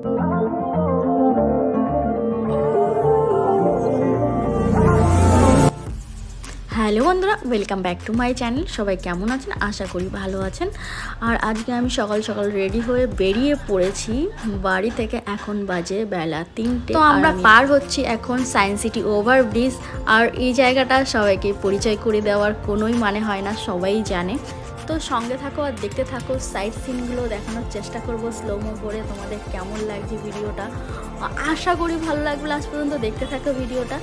Hello বন্ধুরা, welcome back to my channel. সবাই কেমন আছেন? আশা করি ভালো আছেন। আর আজকে আমি সকাল সকাল রেডি হয়ে বেরিয়ে পড়েছি বাড়ি থেকে। এখন বাজে বেলা 3টে। তো আমরা পার হচ্ছি এখন সায়েন্স সিটি ওভারব্রিজ। আর এই জায়গাটা সবাইকে পরিচয় করে দেওয়ার কোনোই মানে হয় না, সবাই জানে। তো সঙ্গে থাকো আর দেখতে থাকো, সাইট সিনগুলো দেখানোর চেষ্টা করবো স্লোমো করে। তোমাদের কেমন লাগছে ভিডিওটা? আশা করি ভালো লাগবে। লাস্ট পর্যন্ত দেখতে থাকো ভিডিওটা।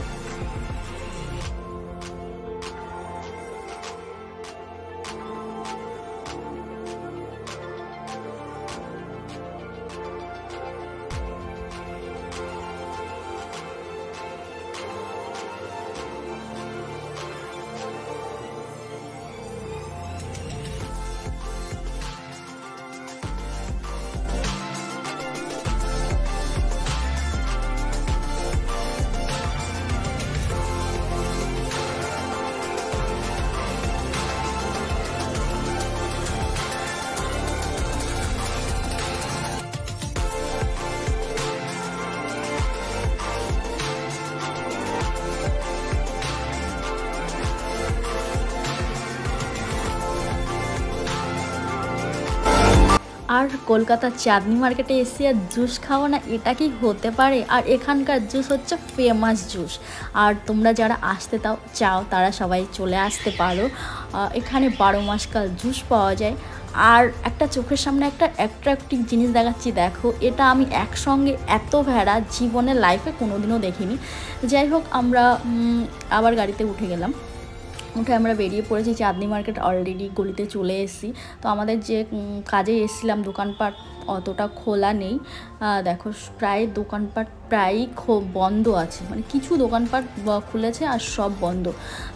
আর কলকাতার চাঁদনি মার্কেটে এসে আর জুস খাওয়া না, এটা কি হতে পারে? আর এখানকার জুস হচ্ছে ফেমাস জুস। আর তোমরা যারা আসতে চাও তারা সবাই চলে আসতে পারো। এখানে 12 মাসকাল জুস পাওয়া যায়। আর একটা চোখের সামনে একটা অ্যাট্রাকটিভ জিনিস দেখাচ্ছি, দেখো। এটা আমি একসঙ্গে এত ভেড়া জীবনে লাইফে কোনোদিনও দেখিনি। যাই হোক, আমরা আবার গাড়িতে উঠে গেলাম। উঠে আমরা বেরিয়ে পড়েছি। চাঁদনি মার্কেট অলরেডি গলিতে চলে এসেছি। তো আমাদের যে কাজে এসেছিলাম, দোকানপাট অতটা খোলা নেই। দেখো, প্রায় দোকানপাট প্রায়ই বন্ধ আছে, মানে কিছু দোকানপাট খুলেছে আর সব বন্ধ।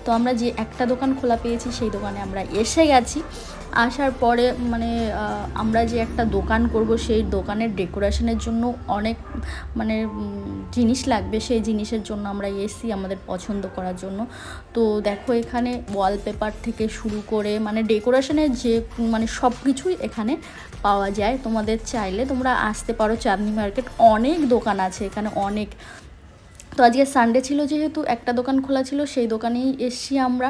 তো আমরা যে একটা দোকান খোলা পেয়েছি সেই দোকানে আমরা এসে গেছি। আসার পরে মানে আমরা যে একটা দোকান করব, সেই দোকানের ডেকোরেশনের জন্য অনেক মানে জিনিস লাগবে। সেই জিনিসের জন্য আমরা এসেছি আমাদের পছন্দ করার জন্য। তো দেখো, এখানে ওয়ালপেপার থেকে শুরু করে মানে ডেকোরেশনের যে মানে সব কিছুই এখানে পাওয়া যায়। তোমাদের চাইলে তোমরা আসতে পারো চাঁদনি মার্কেট। অনেক দোকান আছে এখানে, অনেক। তো আজকে সানডে ছিল যেহেতু একটা দোকান খোলা ছিল, সেই দোকানেই এসছি আমরা।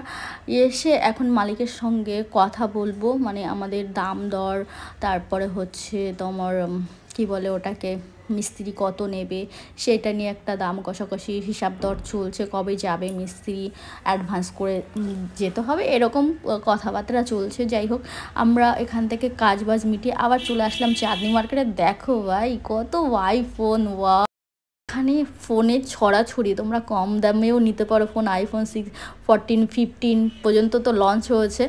এসে এখন মালিকের সঙ্গে কথা বলবো, মানে আমাদের দাম দর, তারপরে হচ্ছে তোমার কি বলে ওটাকে, মিস্ত্রি কত নেবে সেটা নিয়ে একটা দাম কষাকষি, হিসাব দর চলছে। কবে যাবে মিস্ত্রি, অ্যাডভান্স করে যেতে হবে, এরকম কথাবার্তা চলছে। যাই হোক, আমরা এখান থেকে কাজবাজ মিটিয়ে আবার চলে আসলাম চাঁদনি মার্কেটে। দেখো ভাই, কত আইফোন! ওয়া, এখানে ফোনের ছড়াছড়ি। তোমরা কম দামেও নিতে পারো ফোন। আইফোন 6, 14, 15 পর্যন্ত তো লঞ্চ হয়েছে।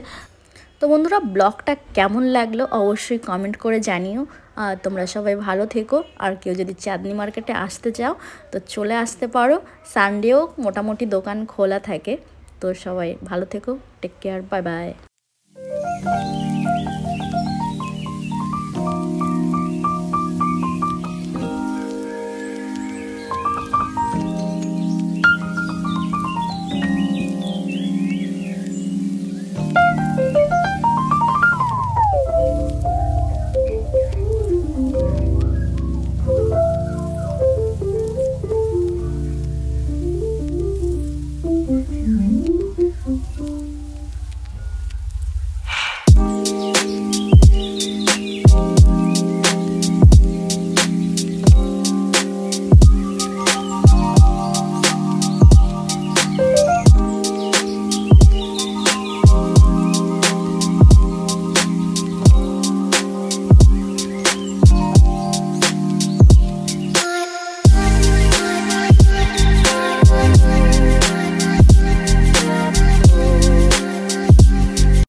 তো বন্ধুরা, ব্লগটা কেমন লাগলো অবশ্যই কমেন্ট করে জানিও। আর তোমরা সবাই ভালো থেকো। আর কেউ যদি চাঁদনি মার্কেটে আসতে চাও তো চলে আসতে পারো। সানডেও মোটামুটি দোকান খোলা থাকে। তো সবাই ভালো থেকো, টেক কেয়ার, বাই বাই।